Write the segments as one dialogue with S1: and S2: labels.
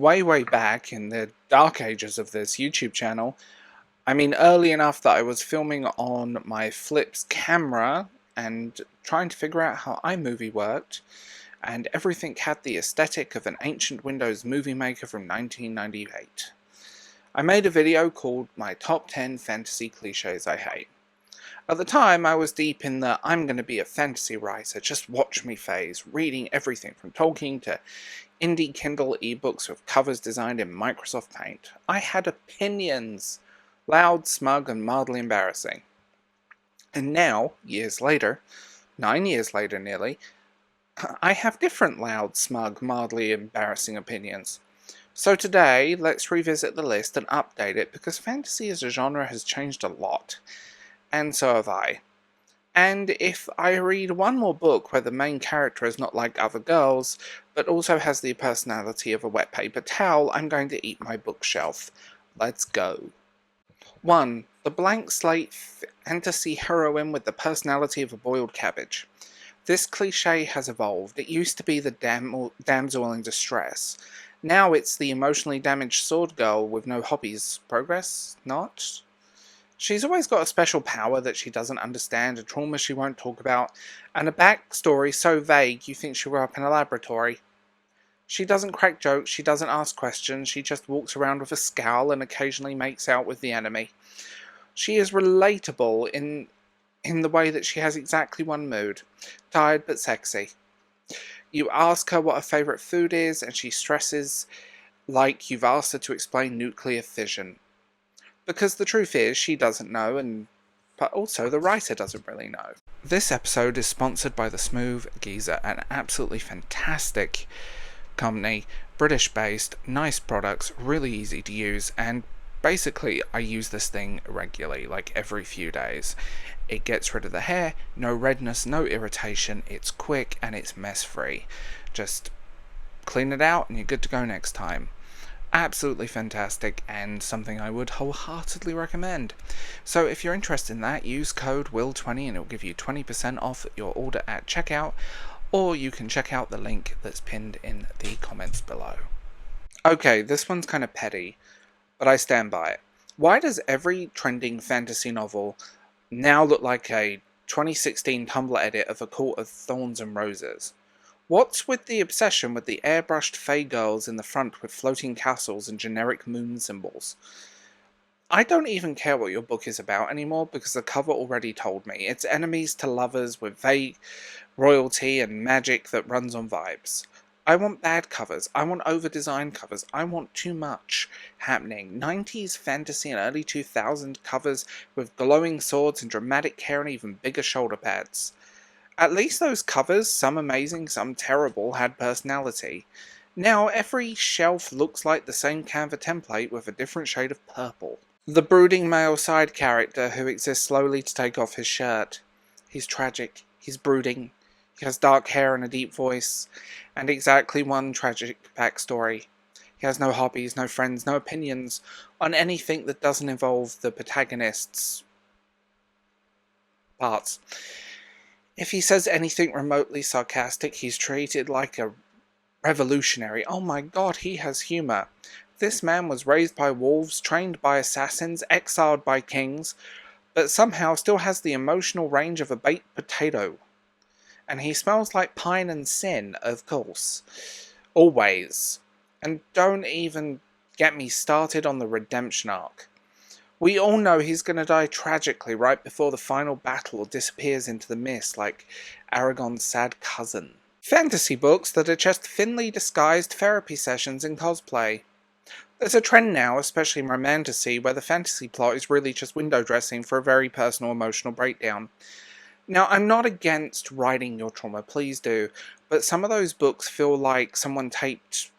S1: way back in the dark ages of this YouTube channel. I mean, early enough that I was filming on my Flip's camera and trying to figure out how iMovie worked, and everything had the aesthetic of an ancient Windows Movie Maker from 1998. I made a video called My Top 10 Fantasy Clichés I Hate. At the time, I was deep in the I'm going to be a fantasy writer, just watch me phase, reading everything from Tolkien to indie Kindle ebooks with covers designed in Microsoft Paint. I had opinions, loud, smug, and mildly embarrassing. And now, years later, 9 years later nearly, I have different loud, smug, mildly embarrassing opinions. So today, let's revisit the list and update it because fantasy as a genre has changed a lot. And so have I. And if I read one more book where the main character is not like other girls, but also has the personality of a wet paper towel, I'm going to eat my bookshelf. Let's go. 1. The blank slate fantasy heroine with the personality of a boiled cabbage. This cliché has evolved. It used to be the damsel in distress. Now it's the emotionally damaged sword girl with no hobbies. Progress? Not? She's always got a special power that she doesn't understand, a trauma she won't talk about, and a backstory so vague you think she grew up in a laboratory. She doesn't crack jokes, she doesn't ask questions, she just walks around with a scowl and occasionally makes out with the enemy. She is relatable in the way that she has exactly one mood, tired but sexy. You ask her what her favourite food is, and she stresses like you've asked her to explain nuclear fission. Because the truth is, she doesn't know, but also the writer doesn't really know. This episode is sponsored by The Smooth Geezer, an absolutely fantastic company, British-based, nice products, really easy to use, and basically I use this thing regularly, like every few days. It gets rid of the hair, no redness, no irritation, it's quick and it's mess-free. Just clean it out and you're good to go next time. Absolutely fantastic and something I would wholeheartedly recommend. So if you're interested in that, use code WILL20 and it will give you 20% off your order at checkout, or you can check out the link that's pinned in the comments below. Okay, this one's kind of petty, but I stand by it. Why does every trending fantasy novel now look like a 2016 Tumblr edit of A Court of Thorns and Roses? What's with the obsession with the airbrushed fae girls in the front with floating castles and generic moon symbols? I don't even care what your book is about anymore because the cover already told me. It's enemies to lovers with vague royalty and magic that runs on vibes. I want bad covers. I want over-designed covers. I want too much happening. 90s fantasy and early 2000s covers with glowing swords and dramatic hair and even bigger shoulder pads. At least those covers, some amazing, some terrible, had personality. Now every shelf looks like the same Canva template with a different shade of purple. The brooding male side character who exists slowly to take off his shirt. He's tragic, he's brooding, he has dark hair and a deep voice, and exactly one tragic backstory. He has no hobbies, no friends, no opinions on anything that doesn't involve the protagonist's parts. If he says anything remotely sarcastic, he's treated like a revolutionary. Oh my god, he has humour. This man was raised by wolves, trained by assassins, exiled by kings, but somehow still has the emotional range of a baked potato. And he smells like pine and sin, of course. Always. And don't even get me started on the redemption arc. We all know he's going to die tragically right before the final battle or disappears into the mist like Aragorn's sad cousin. Fantasy books that are just thinly disguised therapy sessions in cosplay. There's a trend now, especially in romantasy, where the fantasy plot is really just window dressing for a very personal emotional breakdown. Now, I'm not against writing your trauma, please do, but some of those books feel like someone taped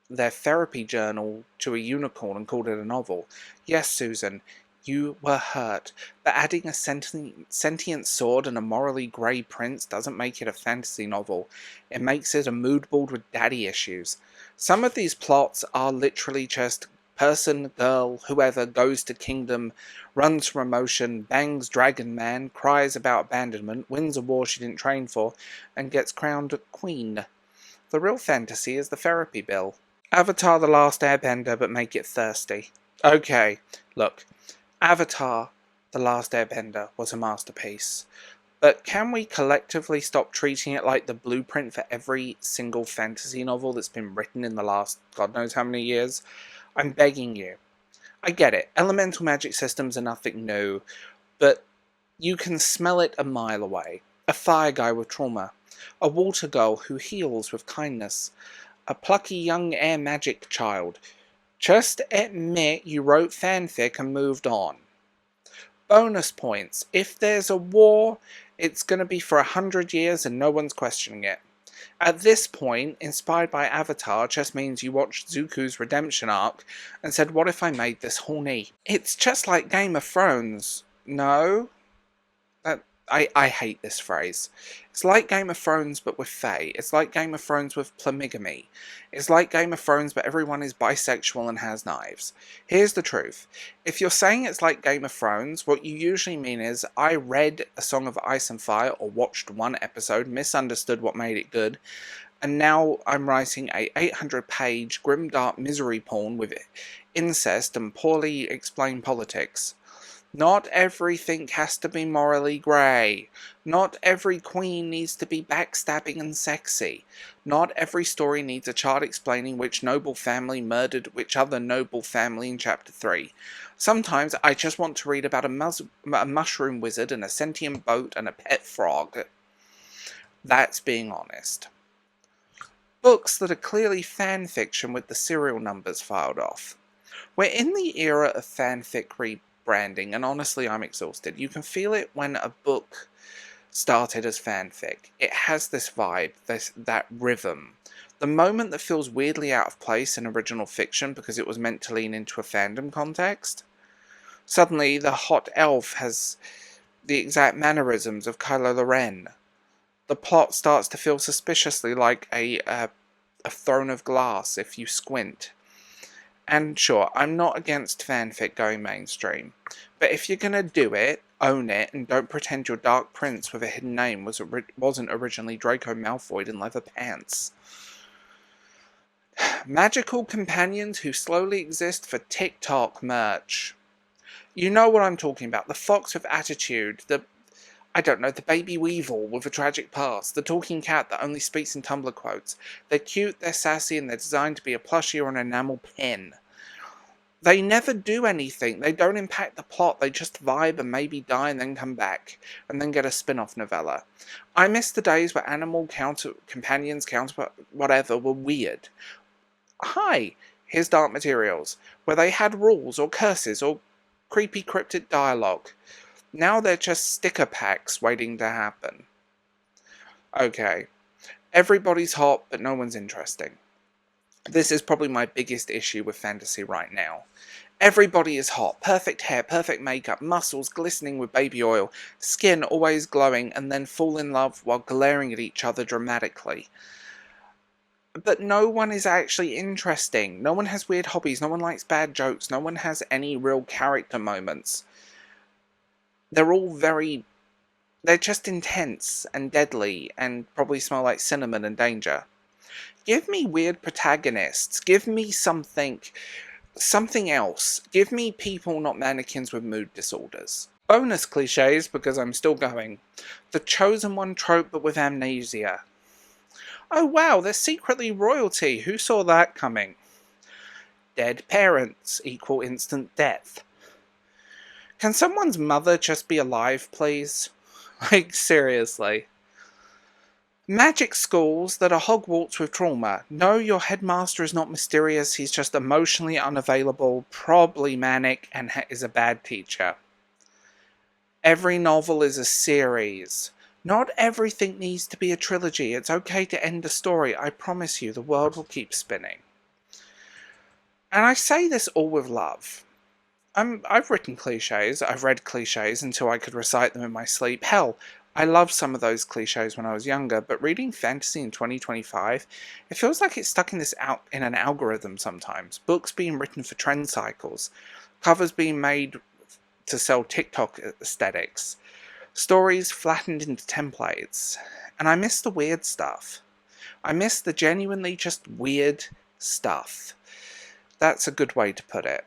S1: their therapy journal to a unicorn and called it a novel. Yes, Susan, you were hurt, but adding a sentient sword and a morally grey prince doesn't make it a fantasy novel. It makes it a mood board with daddy issues. Some of these plots are literally just person, girl, whoever goes to kingdom, runs from emotion, bangs dragon man, cries about abandonment, wins a war she didn't train for, and gets crowned queen. The real fantasy is the therapy bill. Avatar: The Last Airbender, but make it thirsty. Okay, look. Avatar: The Last Airbender was a masterpiece. But can we collectively stop treating it like the blueprint for every single fantasy novel that's been written in the last God knows how many years? I'm begging you. I get it. Elemental magic systems are nothing new, but you can smell it a mile away. A fire guy with trauma. A water girl who heals with kindness. A plucky young air magic child. Just admit you wrote fanfic and moved on. Bonus points. If there's a war, it's going to be for 100 years and no one's questioning it. At this point, inspired by Avatar just means you watched Zuko's redemption arc and said, what if I made this horny? It's just like Game of Thrones. No? I hate this phrase. It's like Game of Thrones but with fae. It's like Game of Thrones with polygamy. It's like Game of Thrones but everyone is bisexual and has knives. Here's the truth. If you're saying it's like Game of Thrones, what you usually mean is I read A Song of Ice and Fire or watched one episode, misunderstood what made it good, and now I'm writing a 800-page grimdark misery porn with incest and poorly explained politics. Not everything has to be morally grey. Not every queen needs to be backstabbing and sexy. Not every story needs a child explaining which noble family murdered which other noble family in chapter 3. Sometimes I just want to read about a mushroom wizard and a sentient boat and a pet frog. That's being honest. Books that are clearly fan fiction with the serial numbers filed off. We're in the era of fanfic rebranding, and honestly I'm exhausted. You can feel it when a book started as fanfic. It has this vibe, that rhythm. The moment that feels weirdly out of place in original fiction because it was meant to lean into a fandom context. Suddenly the hot elf has the exact mannerisms of Kylo Ren. The plot starts to feel suspiciously like a throne of glass if you squint. And sure, I'm not against fanfic going mainstream, but if you're gonna do it, own it, and don't pretend your Dark Prince with a hidden name wasn't originally Draco Malfoy in leather pants. Magical companions who slowly exist for TikTok merch. You know what I'm talking about. The fox with attitude, the baby weevil with a tragic past, the talking cat that only speaks in Tumblr quotes. They're cute, they're sassy, and they're designed to be a plushie or an enamel pin. They never do anything. They don't impact the plot. They just vibe and maybe die and then come back. And then get a spin-off novella. I miss the days where animal companions whatever were weird. Hi, here's Dark Materials, where they had rules or curses or creepy cryptic dialogue. Now they're just sticker packs waiting to happen. Okay. Everybody's hot, but no one's interesting. This is probably my biggest issue with fantasy right now. Everybody is hot. Perfect hair, perfect makeup, muscles glistening with baby oil, skin always glowing, and then fall in love while glaring at each other dramatically. But no one is actually interesting. No one has weird hobbies. No one likes bad jokes. No one has any real character moments. They're all they're just intense and deadly and probably smell like cinnamon and danger. Give me weird protagonists. Give me something else. Give me people, not mannequins with mood disorders. Bonus cliches, because I'm still going. The chosen one trope, but with amnesia. Oh wow, they're secretly royalty. Who saw that coming? Dead parents equal instant death. Can someone's mother just be alive, please? Like, seriously. Magic schools that are Hogwarts with trauma. No, your headmaster is not mysterious, he's just emotionally unavailable, probably manic, and is a bad teacher. Every novel is a series. Not everything needs to be a trilogy. It's okay to end a story. I promise you, the world will keep spinning. And I say this all with love. I've written cliches, I've read cliches until I could recite them in my sleep. Hell, I loved some of those cliches when I was younger, but reading fantasy in 2025, it feels like it's stuck in an algorithm sometimes. Books being written for trend cycles, covers being made to sell TikTok aesthetics, stories flattened into templates, and I miss the weird stuff. I miss the genuinely just weird stuff. That's a good way to put it.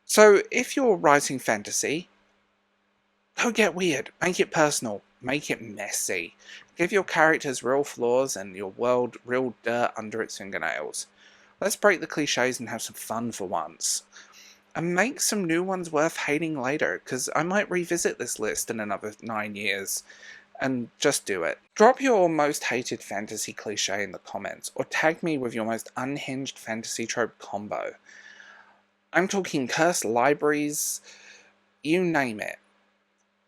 S1: So if you're writing fantasy, don't get weird. Make it personal. Make it messy. Give your characters real flaws and your world real dirt under its fingernails. Let's break the cliches and have some fun for once. And make some new ones worth hating later, because I might revisit this list in another 9 years. And just do it. Drop your most hated fantasy cliche in the comments, or tag me with your most unhinged fantasy trope combo. I'm talking cursed libraries, you name it.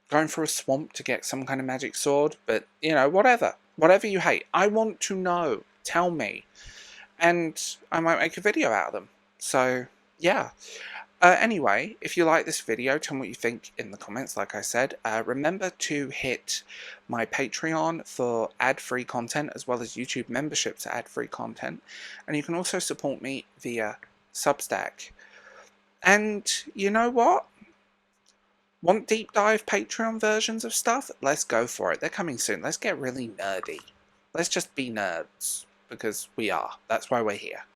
S1: Going through a swamp to get some kind of magic sword, but, you know, whatever. Whatever you hate. I want to know. Tell me. And I might make a video out of them. So, yeah. Anyway, if you like this video, tell me what you think in the comments, like I said. Remember to hit my Patreon for ad-free content, as well as YouTube membership to ad-free content. And you can also support me via Substack. And you know what? Want deep dive Patreon versions of stuff? Let's go for it. They're coming soon. Let's get really nerdy. Let's just be nerds. Because we are. That's why we're here.